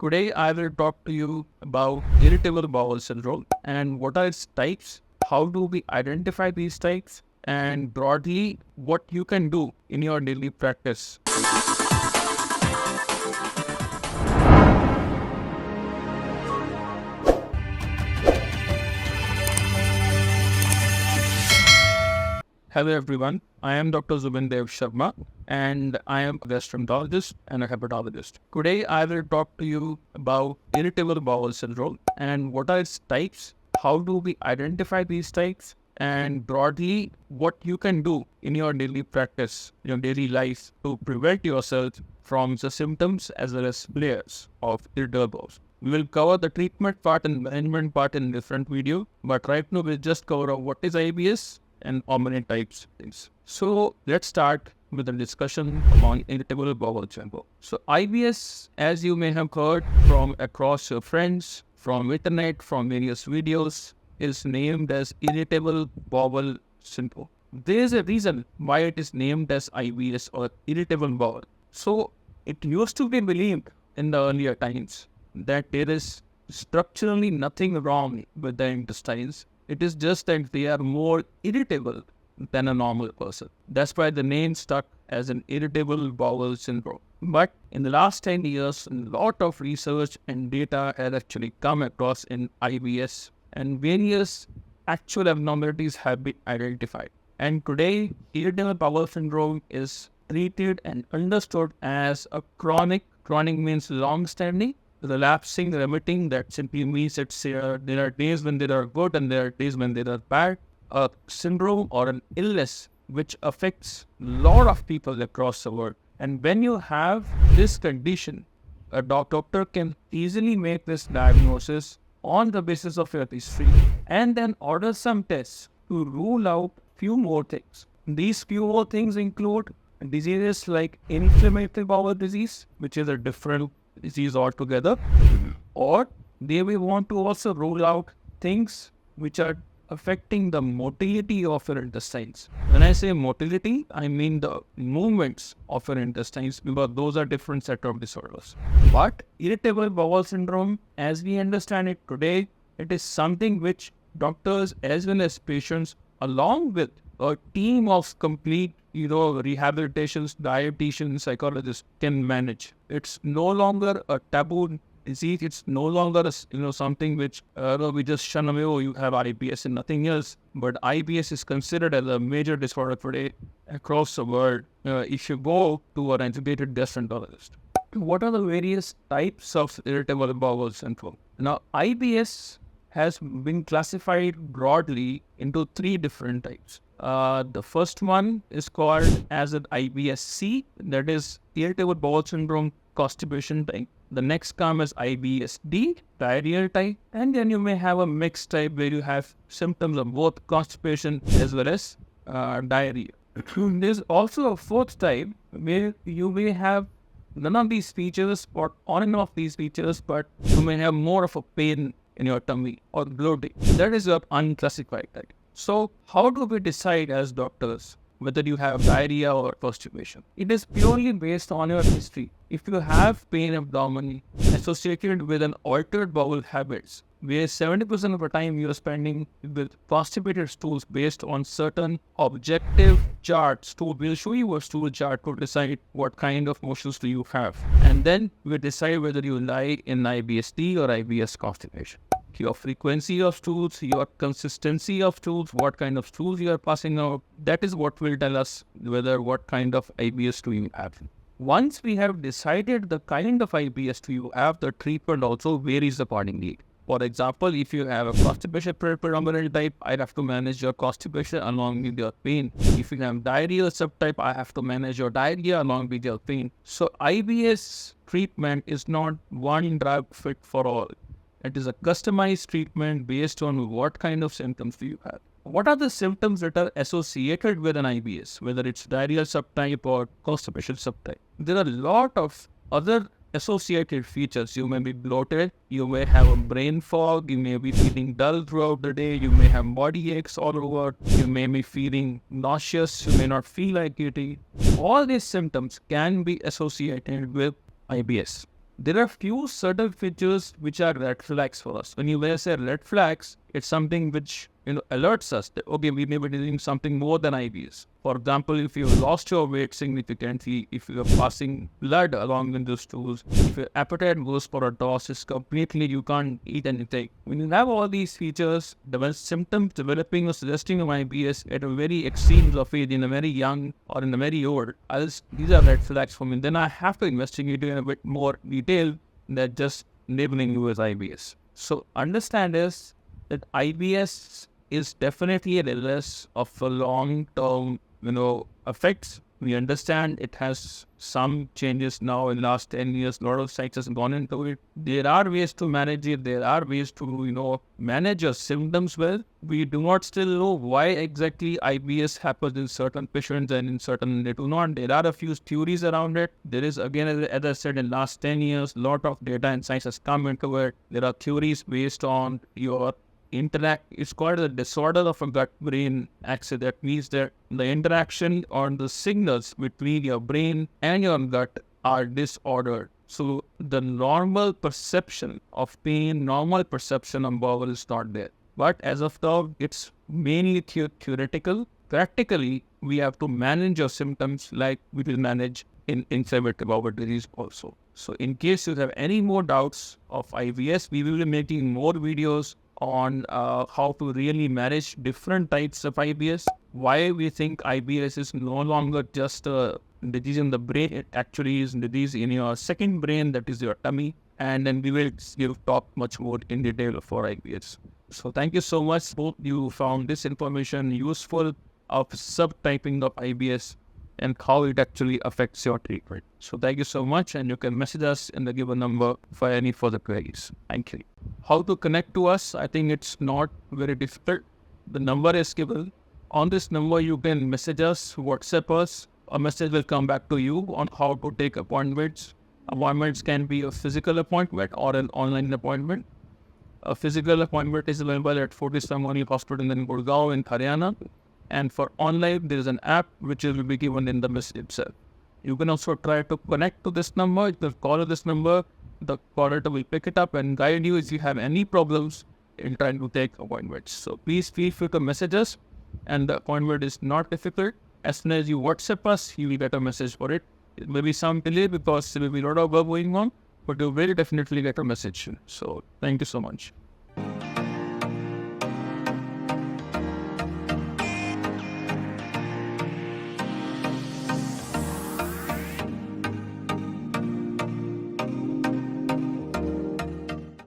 Today, I will talk to you about irritable bowel syndrome and what are its types, how do we identify these types, and broadly, what you can do in your daily practice. Hello everyone, I am Dr. Zubin Dev Sharma and I am a gastroenterologist and a hepatologist. Today I will talk to you about irritable bowel syndrome and what are its types, how do we identify these types, and broadly what you can do in your daily practice, your daily life to prevent yourself from the symptoms as well as flares of irritable bowel. We will cover the treatment part and management part in different video, but right now we'll just cover what is IBS and how many types things. So let's start with a discussion on irritable bowel syndrome. So IBS, as you may have heard from across your friends, from internet, from various videos, is named as irritable bowel syndrome. There is a reason why it is named as IBS or irritable bowel. So it used to be believed in the earlier times that there is structurally nothing wrong with the intestines. It is just that they are more irritable than a normal person. That's why the name stuck as an irritable bowel syndrome. But in the last 10 years, a lot of research and data has actually come across in IBS and various actual abnormalities have been identified. And today, irritable bowel syndrome is treated and understood as a chronic means long-standing, relapsing, remitting, that simply means there are days when they are good and there are days when they are bad. A syndrome or an illness which affects a lot of people across the world. And when you have this condition, a doctor can easily make this diagnosis on the basis of your history and then order some tests to rule out few more things. These few more things include diseases like inflammatory bowel disease, which is a different disease altogether, or they may want to also rule out things which are affecting the motility of your intestines. When I say motility, I mean the movements of your intestines, because those are different set of disorders. But irritable bowel syndrome, as we understand it today, it is something which doctors as well as patients, along with a team of complete rehabilitations, dietitians, psychologists can manage. It's no longer a taboo disease. It's no longer something which we just shun away. Oh, you have IBS and nothing else. But IBS is considered as a major disorder today across the world. If you go to an educated gastroenterologist, what are the various types of irritable bowel syndrome? Now, IBS has been classified broadly into three different types. The first one is called as an IBS-C, that is irritable bowel syndrome constipation type. The next comes as IBS-D, diarrheal type, and then you may have a mixed type where you have symptoms of both constipation as well as diarrhea. There's also a fourth type where you may have none of these features or on and off these features, but you may have more of a pain in your tummy or bloating. That is your unclassified type. So how do we decide as doctors whether you have diarrhea or constipation? It is purely based on your history. If you have pain abdomen associated with an altered bowel habits, where 70% of the time you are spending with constipated stools based on certain objective charts, we'll show you a stool chart to decide what kind of motions do you have. And then we decide whether you lie in IBS-D or IBS constipation. Your frequency of stools, your consistency of stools, what kind of stools you are passing out, that is what will tell us whether what kind of IBS do you have. Once we have decided the kind of IBS do you have, the treatment also varies accordingly. For example, if you have a constipation predominant type, I have to manage your constipation along with your pain. If you have diarrhea subtype, I have to manage your diarrhea along with your pain. So IBS treatment is not one drug fit for all. It is a customized treatment based on what kind of symptoms do you have. What are the symptoms that are associated with an IBS, whether it's diarrheal subtype or constipation subtype? There are a lot of other associated features. You may be bloated, you may have a brain fog, you may be feeling dull throughout the day, you may have body aches all over, you may be feeling nauseous, you may not feel like eating. All these symptoms can be associated with IBS. there are few certain features which are red flags for us. When you say red flags, it's something which alerts us that okay, we may be doing something more than IBS. For example, if you lost your weight significantly, if you are passing blood along in the stools, if your appetite goes for a toss, is completely you can't eat anything. When you have all these features, the symptoms developing or suggesting of IBS at a very extreme of age, in a very young or in a very old, these are red flags for me. Then I have to investigate in a bit more detail than just labeling you as IBS. So understand is that IBS is definitely an illness of a long-term, effects. We understand it has some changes now in the last 10 years. A lot of science has gone into it. There are ways to manage it. There are ways to, manage your symptoms well. We do not still know why exactly IBS happens in certain patients and in certain they do not. There are a few theories around it. There is, again, as I said, in the last 10 years, a lot of data and science has come into it. There are theories based on your it's called a disorder of a gut-brain axis. That means that the interaction or the signals between your brain and your gut are disordered. So the normal perception of pain, normal perception of bowel is not there. But as of now, it's mainly theoretical. Practically, we have to manage your symptoms like we will manage in inflammatory bowel disease also. So in case you have any more doubts of IBS, we will be making more videos on how to really manage different types of IBS, why we think IBS is no longer just a disease in the brain, it actually is a disease in your second brain, that is your tummy, and then we will talk much more in detail for IBS. So thank you so much. Hope you found this information useful of subtyping of IBS and how it actually affects your treatment. So thank you so much, and you can message us in the given number for any further queries. Thank you. How to connect to us? I think it's not very difficult. The number is given. On this number, you can message us, WhatsApp us. A message will come back to you on how to take appointments. Appointments can be a physical appointment or an online appointment. A physical appointment is available at Fortis Memorial Hospital in Gurgaon in Haryana. And for online, there is an app which will be given in the message itself. You can also try to connect to this number. You can call this number. The caller will pick it up and guide you if you have any problems in trying to take appointments. So please feel free to message us. And the appointment is not difficult. As soon as you WhatsApp us, you will get a message for it. It may be some delay because there will be a lot of work going on, but you will definitely get a message. So thank you so much.